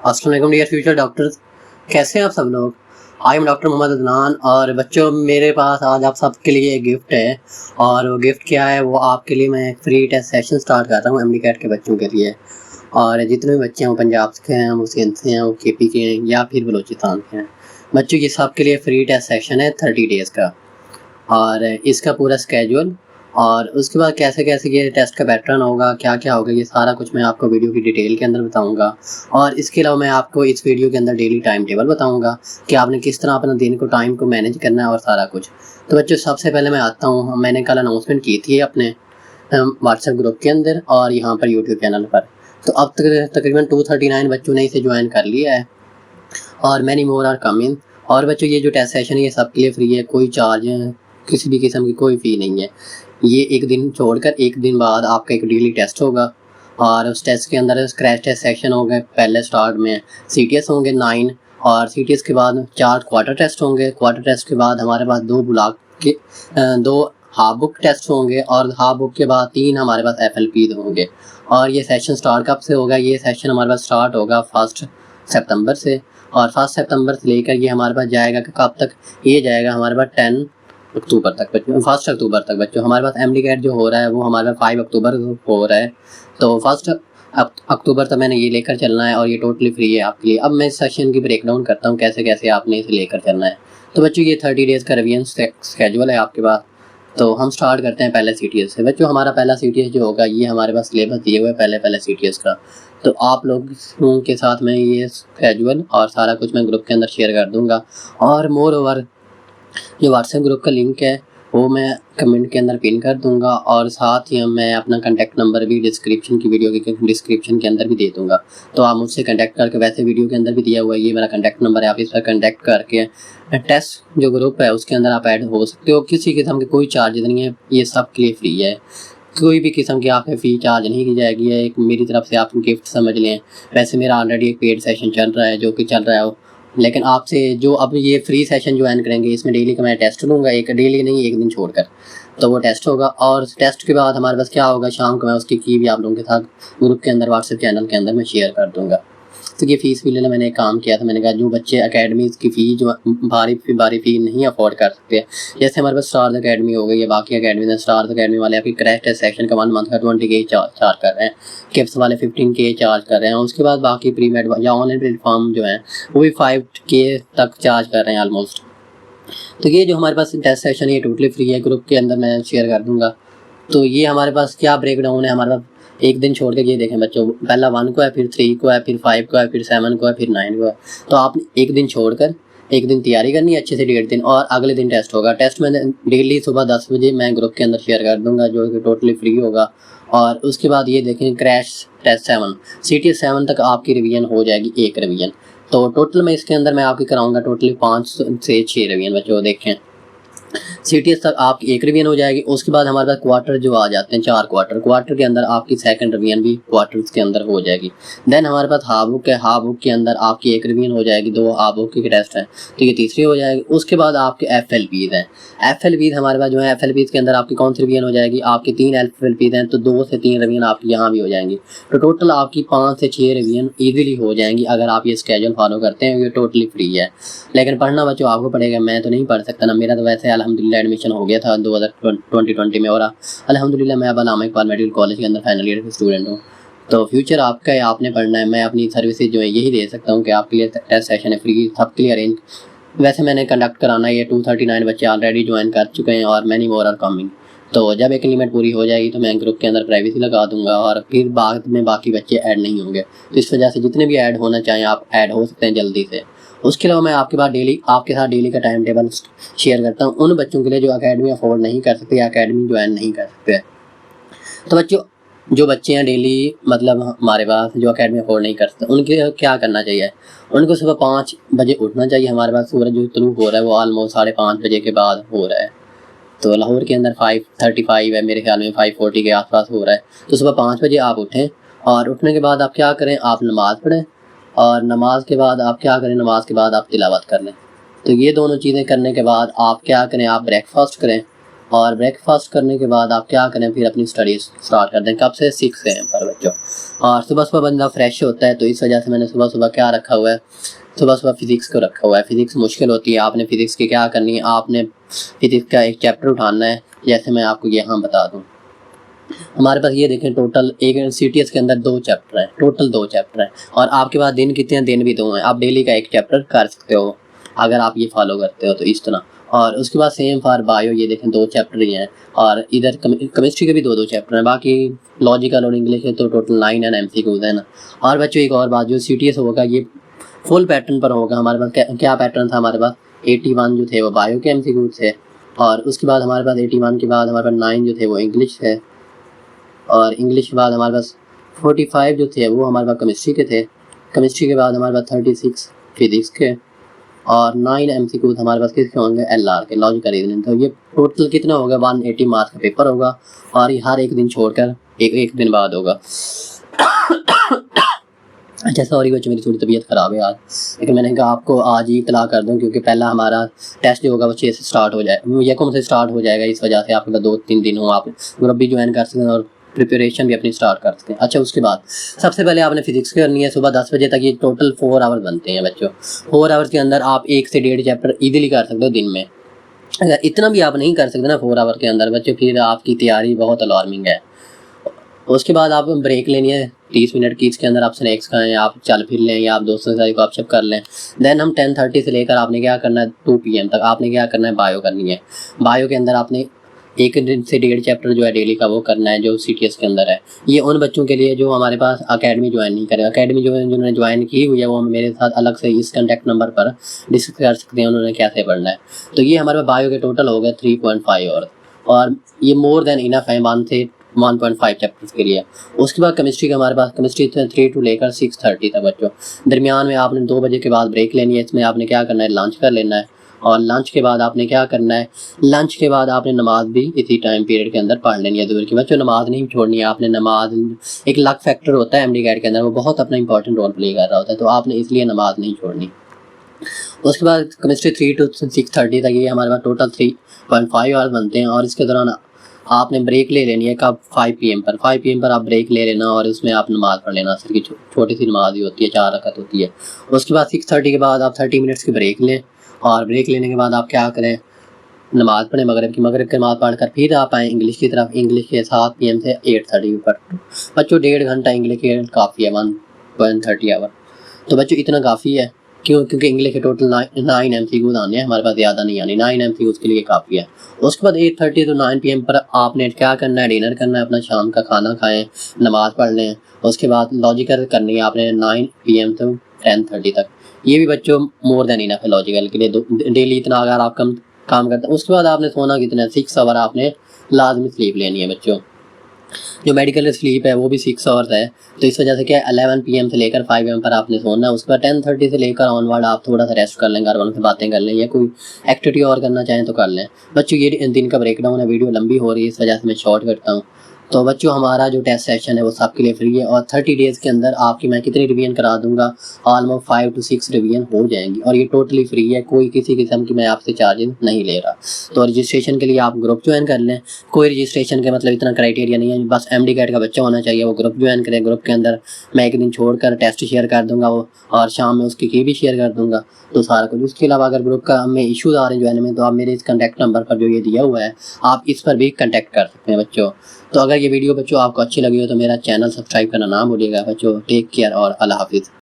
अस्सलाम वालेकुम dear future doctors, कैसे हैं आप सब लोग। I am doctor Mohammad Adnan और बच्चों मेरे पास आज आप सबके लिए एक गिफ्ट है और वो गिफ्ट क्या है, वो आपके लिए मैं एक फ्री टेस्ट सेशन स्टार्ट कर रहा हूँ एमडी कैट के बच्चों के लिए। और जितने भी बच्चे हैं वो पंजाब के हैं, वो सिंध से हैं, वो केपी के हैं या फिर बलूचिस्तान के हैं। बच्चों ये सब के लिए फ्री टेस्ट सेशन है 30 डेज़ का और इसका पूरा स्केड्यूल और उसके बाद कैसे कैसे ये टेस्ट का पैटर्न होगा, क्या क्या होगा, ये सारा कुछ मैं आपको वीडियो की डिटेल के अंदर बताऊंगा। और इसके अलावा मैं आपको इस वीडियो के अंदर डेली टाइम टेबल बताऊंगा कि आपने किस तरह अपना दिन को टाइम को मैनेज करना है और सारा कुछ। तो बच्चों सबसे पहले मैं आता हूँ, मैंने कल अनाउंसमेंट की थी अपने व्हाट्सएप ग्रुप के अंदर और यहाँ पर यूट्यूब चैनल पर। तो अब तक तकरीबन 239 बच्चों ने इसे ज्वाइन कर लिया है और मैनी मोर आर कमिंग। और बच्चों ये जो टेस्ट सेशन है ये सबके लिए फ्री है, कोई चार्ज है, किसी भी किस्म की कोई फ़ी नहीं है। ये एक दिन छोड़कर एक दिन बाद आपका एक डेली टेस्ट होगा और उस टेस्ट के अंदर क्रैश टेस्ट सेक्शन होंगे। पहले स्टार्ट में CTS होंगे 9 और CTS के बाद 4 क्वार्टर टेस्ट होंगे। क्वार्टर टेस्ट के बाद हमारे पास 2 ब्लॉक के 2 हाफ बुक टेस्ट होंगे और हाफ बुक के बाद 3 हमारे पास FLP होंगे। और ये सेशन स्टार्ट कब से होगा, ये सेशन हमारे पास स्टार्ट होगा 1 सितंबर से और 1 सितंबर से लेकर ये हमारे पास जाएगा कब तक, ये जाएगा हमारे पास 10 अक्टूबर तक बच्चों, 1 अक्टूबर तक बच्चों। हमारे पास एमडी कैट जो हो रहा है वो हमारे पास 5 अक्टूबर को हो रहा है। तो 1 अक्टूबर तक मैंने ये लेकर चलना है और ये टोटली फ्री है आपके लिए। अब मैं इस सेशन की ब्रेक डाउन करता हूँ कैसे कैसे आपने इसे लेकर चलना है। तो बच्चों ये 30 डेज़ का रिवीजन स्केड्यूल है आपके पास। तो हम स्टार्ट करते हैं पहले CTS से। बच्चों हमारा पहला CTS जो होगा ये हमारे पास सिलेबस दिए हुए पहले CTS का। तो आप लोगों के साथ मैं ये स्केड्यूल और सारा कुछ मैं ग्रुप के अंदर शेयर कर दूँगा। और मोर ओवर जो व्हाट्सएप ग्रुप का लिंक है वो मैं कमेंट के अंदर पिन कर दूंगा और साथ ही मैं अपना कांटेक्ट नंबर भी डिस्क्रिप्शन की वीडियो के डिस्क्रिप्शन के अंदर भी दे दूंगा। तो आप मुझसे कांटेक्ट करके, वैसे वीडियो के अंदर भी दिया हुआ है, ये मेरा कांटेक्ट नंबर है, आप इस पर कांटेक्ट करके टेस्ट जो ग्रुप है उसके अंदर आप ऐड हो सकते हो। किसी किस्म के कोई चार्ज नहीं है, ये सब के लिए फ्री है, कोई भी किस्म की आपके फ़ी चार्ज नहीं की जाएगी। है एक मेरी तरफ से आप गिफ्ट समझ लें। वैसे मेरा ऑलरेडी एक पेड सेशन चल रहा है जो कि चल रहा है, लेकिन आपसे जो अब ये फ्री सेशन ज्वाइन करेंगे इसमें डेली का मैं टेस्ट लूँगा, एक डेली नहीं एक दिन छोड़कर, तो वो टेस्ट होगा। और टेस्ट के बाद हमारे पास क्या होगा, शाम को मैं उसकी की भी आप लोगों के साथ ग्रुप के अंदर व्हाट्सएप चैनल के अंदर मैं शेयर कर दूँगा। तो ये फ़ीस भी लेना मैंने एक काम किया था, मैंने कहा जो बच्चे अकेडमीज़ की फ़ी जो भारी फ़ी नहीं अफोर्ड कर सकते, जैसे हमारे पास स्टार्स अकेडमी हो गई है, बाकी अकेडमीज़ हैं, स्टार्स अकेडमी वाले आपकी क्रैश टेस्ट सेक्शन का 1 मंथ का 20K चार्ज कर रहे हैं, किप्स वाले 15K चार्ज कर रहे हैं। उसके बाद बाकी प्री मेड या ऑनलाइन प्लेटफॉर्म जो हैं वो भी 5K तक चार्ज कर रहे हैं ऑलमोस्ट। तो ये जो हमारे पास टेस्ट सेशन है ये टोटली फ्री है, ग्रुप के अंदर मैं शेयर कर दूँगा। तो ये हमारे पास क्या ब्रेक डाउन है, हमारे पास एक दिन छोड़ के ये देखें बच्चों, पहला 1 को है, फिर 3 को है, फिर 5 को है, फिर 7 को है, फिर 9 को है। तो आपने एक दिन छोड़कर एक दिन तैयारी करनी है अच्छे से, 1.5 दिन, और अगले दिन टेस्ट होगा। टेस्ट में डेली सुबह 10 बजे मैं ग्रुप के अंदर शेयर कर दूंगा जो कि टोटली फ्री होगा। और उसके बाद ये देखें क्रैश टेस्ट 7 CTS 7 तक आपकी रिवीजन हो जाएगी, एक रिवीजन। तो टोटल में इसके अंदर मैं आपकी कराऊंगा टोटली 5 से 6 रिवीजन बच्चों। देखें CTS तक आपकी एक रिवीजन हो जाएगी। उसके बाद हमारे पास क्वार्टर जो आ जाते हैं 4 क्वार्टर के अंदर आपकी सेकंड रिवीजन भी क्वार्टर्स के अंदर हो जाएगी। देन हमारे पास हाफ बुक है, हाफ बुक के अंदर आपकी एक रिवीजन हो जाएगी, 2 हाफ बुक के टेस्ट हैं तो ये तीसरी हो जाएगी। उसके बाद आपके FLPs हैं, FLPs हमारे पास जो है FLPs के अंदर आपकी कौन सी रिवीजन हो जाएगी, आपकी 3 FLPs हैं तो 2 से 3 रिवीजन आपकी यहाँ भी हो जाएंगी। तो टोटल आपकी 5 से 6 रिवीजन ईजिली हो जाएंगी अगर आप ये स्केड्यूल फॉलो करते हैं। ये टोटली फ्री है, लेकिन पढ़ना बच्चों आपको पड़ेगा, मैं तो नहीं पढ़ सकता ना, मेरा तो वैसे अल्हम्दुलिल्लाह एडमिशन हो गया था 2020 में और अल्हम्दुलिल्लाह मैं अब अलामा इकबाल मेडिकल कॉलेज के अंदर फाइनल ईयर के स्टूडेंट हूँ। तो फ्यूचर आपका है, आपने पढ़ना है। मैं अपनी सर्विसेज जो है यही दे सकता हूँ कि आपके लिए टेस्ट सेशन है फ्री, सबके लिए अरेंज। वैसे मैंने कंडक्ट कराना है, ये 239 बच्चे ऑलरेडी ज्वाइन कर चुके हैं और मैनी मोर आर कमिंग। तो जब एक लिमिट पूरी हो जाएगी तो मैं ग्रुप के अंदर प्राइवेसी लगा दूंगा और फिर बाद में बाकी बच्चे ऐड नहीं होंगे। तो इस वजह से जितने भी ऐड होना चाहें आप ऐड हो सकते हैं जल्दी से। उसके अलावा मैं आपके साथ डेली का टाइम टेबल शेयर करता हूँ उन बच्चों के लिए जो अकेडमी अफोर्ड नहीं कर सकते या अकेडमी ज्वाइन नहीं कर सकते। तो बच्चों जो बच्चे हैं डेली मतलब हमारे पास जो अकेडमी अफोर्ड नहीं कर सकते उनके क्या करना चाहिए, उनको सुबह 5 बजे उठना चाहिए। हमारे पास सूरज जो तुलू हो रहा है वो ऑलमोस्ट 5:30 बजे के बाद हो रहा है। तो लाहौर के अंदर 5:35 है, मेरे ख्याल में 5:40 के आसपास हो रहा है। तो सुबह 5 बजे आप उठें और उठने के बाद आप क्या करें, आप नमाज़ पढ़ें और नमाज के बाद आप क्या करें, नमाज के बाद आप तिलावत कर लें। तो ये दोनों चीज़ें करने के बाद आप क्या करें, आप ब्रेकफास्ट करें और ब्रेकफास्ट करने के बाद आप क्या करें, फिर अपनी स्टडीज स्टार्ट कर दें। कब से? 6 AM पर बच्चों। और सुबह सुबह बंदा फ्रेश होता है, तो इस वजह से मैंने सुबह सुबह क्या रखा हुआ है, सुबह सुबह फिज़िक्स को रखा हुआ है। फिज़िक्स मुश्किल होती है, आपने फिज़िक्स की क्या करनी है, आपने फिज़िक्स का एक चैप्टर उठाना है। जैसे मैं आपको यहाँ बता दूँ, हमारे पास ये देखें टोटल एक CTS के अंदर 2 चैप्टर हैं, टोटल 2 चैप्टर हैं। और आपके पास दिन कितने हैं? दिन भी 2 हैं। आप डेली का एक चैप्टर कर सकते हो अगर आप ये फॉलो करते हो तो इस तरह। और उसके बाद सेम फॉर बायो, ये देखें 2 चैप्टर ही हैं। और इधर केमिस्ट्री के भी 2 चैप्टर हैं। बाकी लॉजिकल और इंग्लिश के तो टोटल 9 एंड MCQs है ना। और बच्चों एक और बात, जो CTS होगा ये फुल पैटर्न पर होगा। हमारे पास क्या पैटर्न था, हमारे पास 81 जो थे वो बायो के MCQs थे, और उसके बाद हमारे पास 81 के बाद हमारे पास 9 जो थे वो इंग्लिश थे, और इंग्लिश के बाद हमारे पास 45 जो थे वो हमारे पास केमिस्ट्री के थे। केमिस्ट्री के बाद हमारे पास 36 फिज़िक्स के, और 9 MCQs हमारे पास किसके होंगे? LR के, लॉजिकल रीजनिंग। तो ये टोटल कितना होगा? 180 मार्क्स का पेपर होगा, और ये हर एक दिन छोड़कर एक दिन बाद होगा। अच्छा सॉरी बच्चों, मेरी थोड़ी तबीयत ख़राब है आज, लेकिन मैंने कहा आपको आज ही इतला कर दूं, क्योंकि पहला हमारा टेस्ट जो होगा वो 6 से स्टार्ट हो जाए, यकम से स्टार्ट हो जाएगा। इस वजह से आपके पास 2-3 दिन हो, आप ग्रुप भी ज्वाइन कर सकते हैं और प्रिपरेशन भी अपनी स्टार्ट कर सकते हैं। अच्छा, उसके बाद सबसे पहले आपने फिजिक्स करनी है सुबह 10 बजे तक। ये टोटल 4 आवर बनते हैं बच्चों। 4 आवर्स के अंदर आप 1 से 1.5 चैप्टर ईजिली कर सकते हो दिन में। अगर इतना भी आप नहीं कर सकते ना 4 आवर के अंदर बच्चों, फिर आपकी तैयारी बहुत अलार्मिंग है। उसके बाद आप ब्रेक लेनी है 30 मिनट की, इसके अंदर आप स्नैक्स खाएं, आप चल फिर लें, या आप दोस्तों से गपशप कर लें। देन हम 10:30 से लेकर आपने क्या करना है 2 PM तक आपने क्या करना है, बायो करनी है। बायो के अंदर आपने 1 से 1.5 चैप्टर जो है डेली का वो करना है, जो CTS के अंदर है। ये उन बच्चों के लिए जो हमारे पास अकेडमी ज्वाइन नहीं करे। अकेडमी जो जिन्होंने ज्वाइन की हुई है वो मेरे साथ अलग से इस कॉन्टैक्ट नंबर पर डिस्कस कर सकते हैं उन्होंने कैसे पढ़ना है। तो ये हमारे पास बायो के टोटल हो गए 3.5 और ये मोर देन इनफ है 1 से 1.5 चैप्टर्स के लिए। उसके बाद केमिस्ट्री का हमारे पास केमिस्ट्री 3 to लेकर 6:30 तक बच्चों। दरमियान में आपने 2 बजे के बाद ब्रेक लेनी है। इसमें आपने क्या करना है, लंच कर लेना है, और लंच के बाद आपने क्या करना है, लंच के बाद आपने नमाज भी इसी टाइम पीरियड के अंदर पढ़ लेनी है ज़रूर की। बच्चों नमाज नहीं छोड़नी है आपने। नमाज एक लक फैक्टर होता है MD कैट के अंदर, वो बहुत अपना इंपॉर्टेंट रोल प्ले कर रहा होता है, तो आपने इसलिए नमाज नहीं छोड़नी। उसके बाद केमिस्ट्री 3 to 6:30 तक, ये हमारे पास टोटल 3.5 आवर्स बनते हैं। और इसके दौरान आपने ब्रेक ले लेनी है कब, 5 PM पर। 5 PM पर आप ब्रेक ले लेना, और उसमें आप नमाज़ पढ़ लेना। असर की छोटी सी नमाज ही होती है, 4 रकात होती है। उसके बाद 6:30 के बाद आप 30 मिनट्स की ब्रेक लें, और ब्रेक लेने के बाद आप क्या करें, नमाज़ पढ़ें मगरिब की नमाज़ पढ़कर फिर आप आएँ इंग्लिश की तरफ। इंग्लिश के 7 PM से 8:30 पर बच्चों 1.5 घंटा इंग्लिश के काफ़ी है, 1.30 आवर। तो बच्चों इतना काफ़ी है, क्योंकि इंग्लिश के टोटल 9 MCQs आने हैं, हमारे पास ज़्यादा नहीं आनी। 9 MCQs के लिए काफ़ी है। उसके बाद 8:30 to 9 PM पर आपने क्या करना है, डिनर करना है, अपना शाम का खाना खाएं, नमाज़ पढ़ लें। उसके बाद लॉजिकल करनी है आपने 9 PM to 10:30 तक। ये भी बच्चों मोर देन इनफ है लॉजिकल के लिए, डेली इतना अगर आप काम करते हैं। उसके बाद आपने सोना कितना है, 6 आवर आपने लाजमी स्लीप लेनी है बच्चों। जो मेडिकल स्लीप है वो भी 6 आवर्स है, तो इस वजह से क्या 11 PM से लेकर 5 AM पर आपने सोना है। उसके बाद 10:30 से लेकर ऑनवर्ड आप थोड़ा सा रेस्ट कर लें, घर वालों से बातें कर लें, या कोई एक्टिविटी और करना चाहें तो कर लें। बच्चों ये दिन का ब्रेक डाउन है, वीडियो लंबी हो रही है इस वजह से मैं शॉर्ट करता हूँ। तो बच्चों हमारा जो टेस्ट सेशन है वो सबके लिए फ्री है, और 30 डेज़ के अंदर आपकी मैं कितनी रिवीजन करा दूंगा, ऑलमोस्ट 5 to 6 रिवीजन हो जाएंगी, और ये टोटली फ्री है। कोई किसी किस्म की मैं आपसे चार्जेस नहीं ले रहा। तो रजिस्ट्रेशन के लिए आप ग्रुप ज्वाइन कर लें। कोई रजिस्ट्रेशन के मतलब इतना क्राइटेरिया नहीं है, बस MD कैट का बच्चा होना चाहिए, वो ग्रुप ज्वाइन करें। ग्रुप के अंदर मैं एक दिन छोड़कर टेस्ट शेयर कर दूंगा वो, और शाम में उसकी की भी शेयर कर दूंगा, तो सारा कुछ। उसके अलावा अगर ग्रुप का हमें इशूज़ आ रहे हैं ज्वाइन में, तो आप मेरे इस कॉन्टैक्ट नंबर पर जो ये दिया हुआ है आप इस पर भी कॉन्टैक्ट कर सकते हैं बच्चों। तो अगर ये वीडियो बच्चों आपको अच्छी लगी हो तो मेरा चैनल सब्सक्राइब करना ना भूलिएगा बच्चों। टेक केयर और अल्लाह हाफिज़।